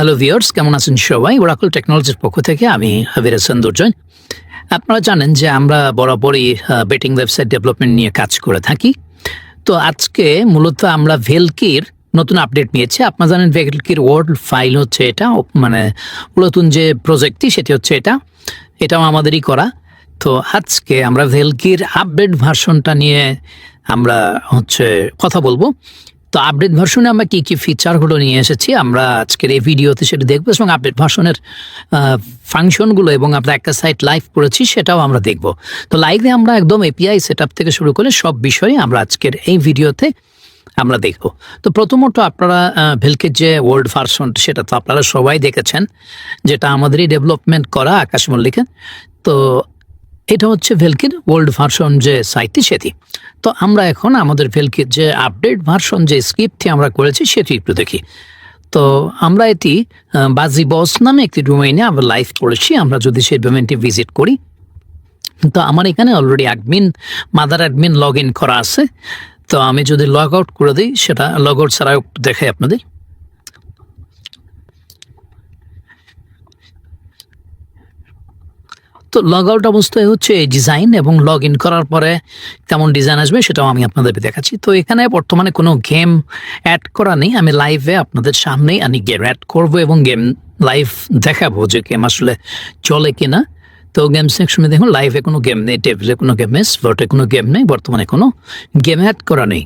Hello viewers, কেমন আছেন সবাই? ওরাকল টেকনোলজির পক্ষ থেকে আমি হাবির হাসান দুর্জয়। আপনারা জানেন যে আমরা বরাবরই বেটিং ওয়েবসাইট ডেভেলপমেন্ট নিয়ে কাজ করে থাকি। তো আজকে মূলত আমরা ভেলকির নতুন আপডেট নিয়েছি। আপনারা জানেন ভেলকির ওয়ার্ড ফাইল হচ্ছে এটা, মানে নতুন যে প্রজেক্টটি সেটি হচ্ছে এটাও আমাদেরই করা। তো আজকে আমরা ভেলকির আপডেট ভার্সনটা নিয়ে আমরা কথা বলবো। তো আপডেট ভার্সনে আমরা কী কী ফিচারগুলো নিয়ে এসেছি আমরা আজকের এই ভিডিওতে সেটা দেখবো, এবং আপডেট ভার্সনের ফাংশনগুলো এবং আমরা একটা সাইট লাইভ করেছি সেটাও আমরা দেখব। তো লাইভে আমরা একদম এপিআই সেট আপ থেকে শুরু করে সব বিষয়ে আমরা আজকের এই ভিডিওতে আমরা দেখব। তো প্রথমত আপনারা ভেলকির যে ওয়ার্ড ভার্সন সেটা তো আপনারা সবাই দেখেছেন, যেটা আমাদেরই ডেভেলপমেন্ট করা আকাশ মল্লিকের। তো এটা হচ্ছে ভেলকির ওল্ড ভার্সন যে সাইটটি সেটি। তো আমরা এখন আমাদের ভেলকির যে আপডেট ভার্সন যে স্ক্রিপ্টটি আমরা করেছি সেটি একটু দেখি। তো আমরা এটি বাজি বস নামে একটি ডোমেইনে আমরা লাইভ করেছি। আমরা যদি সেই ডোমেইনটি ভিজিট করি, তো আমার এখানে already mother admin log in করা আছে। তো আমি যদি লগ আউট করে দিই, সেটা লগ আউট ছাড়া একটু দেখাই আপনাদের। তো লগ আউট অবস্থায় হচ্ছে এই ডিজাইন, এবং লগ ইন করার পরে কেমন ডিজাইন আসবে সেটাও আমি আপনাদের দেখাচ্ছি। তো এখানে বর্তমানে কোনো গেম অ্যাড করা নেই। আমি লাইভে আপনাদের সামনেই আমি গেম অ্যাড করবো এবং গেম লাইভ দেখাবো যে গেম আসলে চলে কিনা। তো গেম সেকশনে দেখুন লাইভে কোনো গেম নেই, টেবিলে কোনো গেম নেই, স্পটে কোনো গেম নেই, বর্তমানে কোনো গেম অ্যাড করা নেই।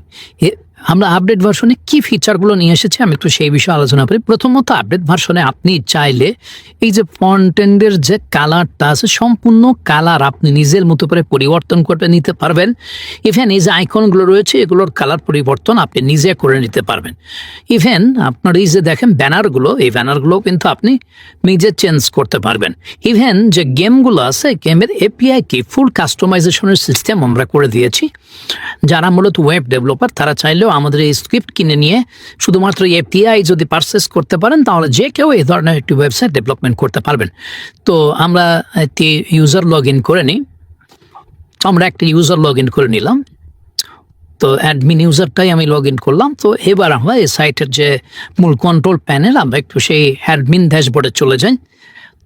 আমরা আপডেট ভার্সনে কি ফিচারগুলো নিয়ে এসেছি আমি একটু সেই বিষয়ে আলোচনা করি। প্রথমত, আপডেট ভার্সনে আপনি চাইলে এই যে ফন্ট এন্ডের যে কালারটা আছে, সম্পূর্ণ কালার আপনি নিজের মতো করে পরিবর্তন করে নিতে পারবেন। ইভেন এই যে আইকনগুলো রয়েছে এগুলোর কালার পরিবর্তন আপনি নিজে করে নিতে পারবেন। ইভেন আপনার এই যে দেখেন ব্যানারগুলো, এই ব্যানারগুলো কিন্তু আপনি নিজে চেঞ্জ করতে পারবেন। ইভেন যে গেমগুলো আছে, গেমের এপিআই কি ফুল কাস্টমাইজেশনের সিস্টেম আমরা করে দিয়েছি। যারা মূলত ওয়েব ডেভেলপার তারা চাইলেও আমাদের এই স্ক্রিপ্ট কিনে নিয়ে শুধুমাত্র এপিআই যদি পারচেস করতে পারেন, তাহলে যে কেউ এই ধরনের একটি ওয়েবসাইট ডেভেলপমেন্ট করতে পারবেন। তো আমরা একটি ইউজার লগ ইন করে নিই। আমরা একটা ইউজার লগ ইন করে নিলাম। তো অ্যাডমিন ইউজারটাই আমি লগ ইন করলাম। তো এবার আমরা এই সাইটের যে মূল কন্ট্রোল প্যানেল, আমরা একটু সেই অ্যাডমিন ড্যাশবোর্ডে চলে যাই।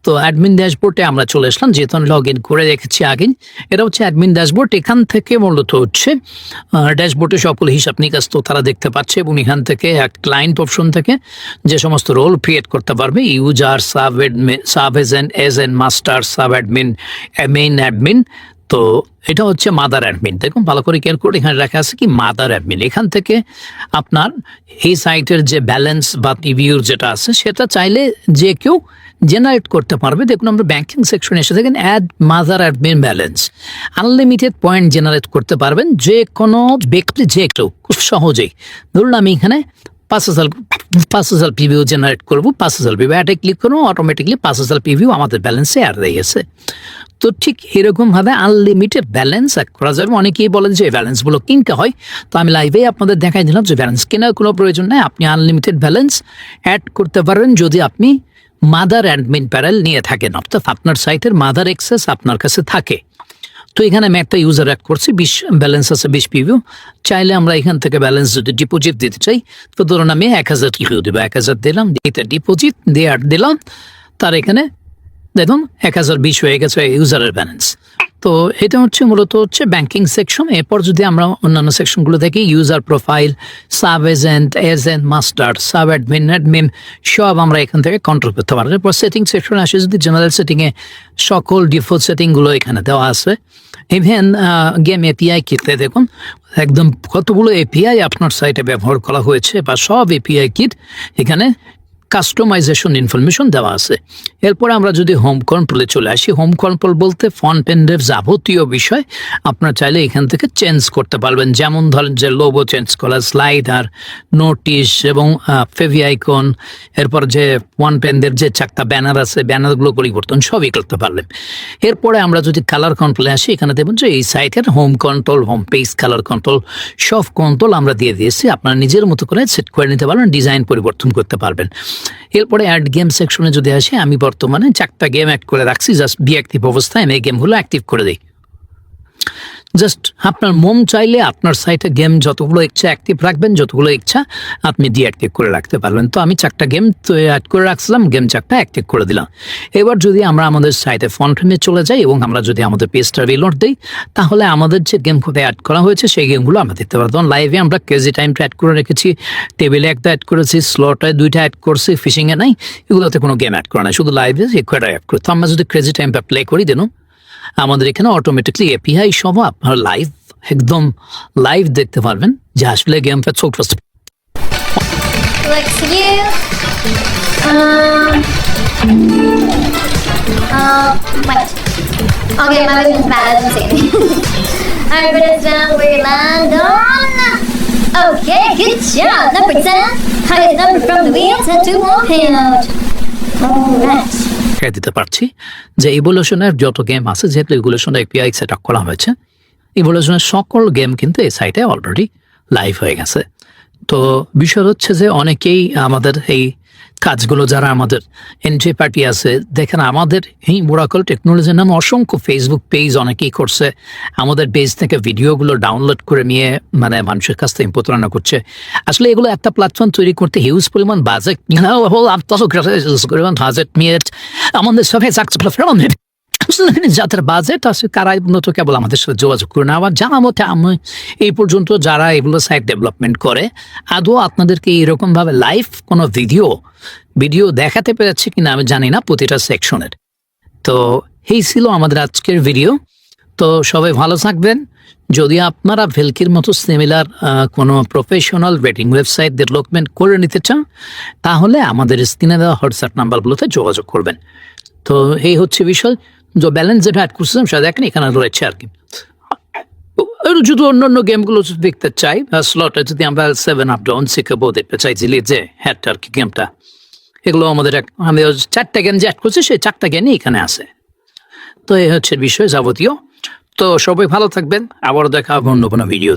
তো অ্যাডমিন ড্যাশবোর্ডে আমরা চলে আসলাম, যেহেতু আমি লগ ইন করে রেখেছি আগে। এটা হচ্ছে অ্যাডমিন ড্যাশবোর্ড। এখান থেকে মূলত হচ্ছে ড্যাশবোর্ডে সকল হিসাব নিকাশ তো তারা দেখতে পাচ্ছে, এবং এখান থেকে এক ক্লায়েন্ট অপশন থেকে যে সমস্ত রোল ক্রিয়েট করতে পারবে, user, sub agent, master, sub admin, main admin. তো এটা হচ্ছে মাদার অ্যাডমিন। দেখুন ভালো করে কেয়ার করে এখানে লেখা আছে কি মাদার অ্যাডমিন। এখান থেকে আপনার এই সাইটের যে ব্যালেন্স বা রিভিউর যেটা আছে সেটা চাইলে যে কেউ জেনারেট করতে পারবে। দেখুন আমরা ব্যাংকিং সেকশনে এসে দেখেন add mother admin balance, unlimited point generate করতে পারবেন যে কোনো ব্যক্তি, যে কেউ খুব সহজেই। ধরুন আমি এখানে 5,000 পিভিউ জেনারেট করবো। 5,000 পিভিউ অ্যাডে ক্লিক করবো, অটোমেটিকলি 5,000 পিভিউ আমাদের ব্যালেন্সে অ্যাড হয়ে গেছে। তো ঠিক এরকমভাবে আনলিমিটেড ব্যালেন্স অ্যাড করা যাবে। অনেকেই বলেন যে ব্যালেন্সগুলো কিনতে হয়, তো আমি লাইভেই আপনাদের দেখাই দিলাম যে ব্যালেন্স কেনার কোনো প্রয়োজন নেই। আপনি আনলিমিটেড ব্যালেন্স অ্যাড করতে পারেন যদি আপনি মাদার অ্যাডমিন প্যানেল নিয়ে থাকেন, অর্থাৎ আপনার সাইটের মাদার অ্যাক্সেস আপনার কাছে থাকে। তো এখানে আমি একটা ইউজার অ্যাড করছি, 20 ব্যালেন্স আছে, 20 পিভিউ। চাইলে আমরা এখান থেকে ব্যালেন্স যদি ডিপোজিট দিতে চাই, তো ধরুন আমি 1,000 পিভিউ দেবো। 1,000 দিলাম, এটা ডিপোজিট দিয়ে অ্যাড দিলাম। তার এখানে দেখুন 1,020 হয়ে গেছে ইউজারের ব্যালেন্স। তো এটা হচ্ছে মূলত হচ্ছে ব্যাংকিং সেকশন। এরপর যদি আমরা অন্যান্য সেকশনগুলো দেখি, user profile, sub agent, master, sub admin সব আমরা এখান থেকে কন্ট্রোল করতে পারবো। এরপর সেটিং সেকশনে আসে, যদি জেনারেল সেটিংয়ে সকল ডিফল্ট সেটিংগুলো এখানে দেওয়া আছে। ইভেন গেম এপিআই কিটে দেখুন একদম কতগুলো এপিআই আপনার সাইটে ব্যবহার করা হয়েছে, বা সব এপিআই কিট এখানে কাস্টমাইজেশন ইনফরমেশন দেওয়া আছে। এরপর আমরা যদি হোম কন্ট্রোলে চলে আসি, হোম কন্ট্রোল বলতে ফন্ট এন্ডের যাবতীয় বিষয় আপনার চাইলে এখান থেকে চেঞ্জ করতে পারবেন। যেমন ধরেন যে লোগো চেঞ্জ করা, স্লাইডার, নোটিশ এবং ফেভি আইকন, এরপর যে ফন্ট এন্ডের যে চারটা ব্যানার আছে ব্যানারগুলো পরিবর্তন সবই করতে পারলেন। এরপরে আমরা যদি কালার কন্ট্রোলে আসি, এখানে দেখুন যে এই সাইটের home control, home page, colour control সব কন্ট্রোল আমরা দিয়ে দিয়েছি। আপনারা নিজের মতো করে সেট করে নিতে পারবেন, ডিজাইন পরিবর্তন করতে পারবেন। এরপরে অ্যাড গেম সেকশনে যদি আসি, আমি বর্তমানে 4টা গেম অ্যাড করে রাখছি, জাস্ট ডিঅ্যাক্টিভ অবস্থায় আমি এই গেমগুলো অ্যাক্টিভ করে দিই। জাস্ট আপনার মন চাইলে আপনার সাইটে গেম যতগুলো ইচ্ছা অ্যাক্টিভ রাখবেন, যতগুলো ইচ্ছা আপনি ডিঅ্যাক্টিভ করে রাখতে পারবেন। তো আমি 4টা গেম তো অ্যাড করে রাখছিলাম, গেম 4টা অ্যাক্টিভ করে দিলাম। এবার যদি আমরা আমাদের সাইটে ফন্টেনে চলে যাই এবং আমরা যদি আমাদের পেজটা রিলোড দিই, তাহলে আমাদের যে গেম কোথায় অ্যাড করা হয়েছে সেই গেমগুলো আমরা দেখতে পারবো। লাইভে আমরা ক্রেজি টাইমটা অ্যাড করে রেখেছি, টেবিলে একটা অ্যাড করেছি, স্লটে 2টা অ্যাড করছি, ফিশিংয়ে নাই, এগুলোতে কোনো গেম অ্যাড করা নাই, শুধু লাইভে একটা অ্যাড করি। তো আমরা যদি ক্রেজি টাইমটা প্লে করি দেন, আমাদের এখানে অটোমেটিকলি এপিআই সহ আপনার লাইভ, একদম লাইভ দেখতে পারবেন যে আসলে গেমটা চলতেছে। Looks you. Wait. Okay, my vision's bad. I don't see anything. Alright, but it's down where you land on. Okay, good job. Number 10. Highest number from the wheel. 10 to 1 payout. Alright. দিতে পারছি যে ইভলিউশনের যত game আছে, যেহেতু ইভলিউশনের API set up করা হয়েছে, ইভলিউশনের সকল game কিন্তু এই সাইটে অলরেডি লাইভ হয়ে গেছে। তো বিষয় হচ্ছে যে অনেকেই আমাদের এই কাজগুলো, যারা আমাদের এন্ট্রি পার্টি আছে, দেখেন আমাদের এই মোরাকল টেকনোলজির নামে অসংখ্য ফেসবুক পেজ অনেকেই করছে, আমাদের পেজ থেকে ভিডিওগুলো ডাউনলোড করে নিয়ে মানে মানুষের কাছ থেকে প্রতারণা করছে। আসলে এগুলো একটা প্ল্যাটফর্ম তৈরি করতে হিউজ পরিমাণ বাজেট নিয়ে আমাদের সবাই যাদের বাজেট আছে তারা মূলত কেবল আমাদের সাথে যোগাযোগ করে না। আবার জানা মতে আমি এই পর্যন্ত যারা এগুলো সাইট ডেভেলপমেন্ট করে আদৌ আপনাদেরকে এরকমভাবে লাইভ কোনো ভিডিও দেখাতে পেরেছে কিনা আমি জানি না প্রতিটা সেকশনের। তো এই ছিল আমাদের আজকের ভিডিও। তো সবাই ভালো থাকবেন। যদি আপনারা ভেলকির মতো সিমিলার কোনো প্রফেশনাল রেটিং ওয়েবসাইট ডেভেলপমেন্ট করে নিতে চান, তাহলে আমাদের স্ক্রিনে দেওয়া হোয়াটসঅ্যাপ নাম্বারগুলোতে যোগাযোগ করবেন। তো এই হচ্ছে বিষয়। যে ব্যালেন্স যেটা অ্যাড করছিলাম সেটা দেখেন এখানে রয়েছে আর কি। যদি অন্যান্য গেমগুলো দেখতে চাই, স্লটে যদি আমরা 7 আপ ডাউন শিখাবো দেখতে চাইছিলি যে হ্যাটটা আর কি গেমটা, এগুলো আমাদের আমি 4টা গেম যে অ্যাড করছি সেই 4টা গেমই এখানে আছে। তো এই হচ্ছে বিষয় যাবতীয়। তো সবাই ভালো থাকবেন, আবারও দেখা হবে অন্য কোনো ভিডিও।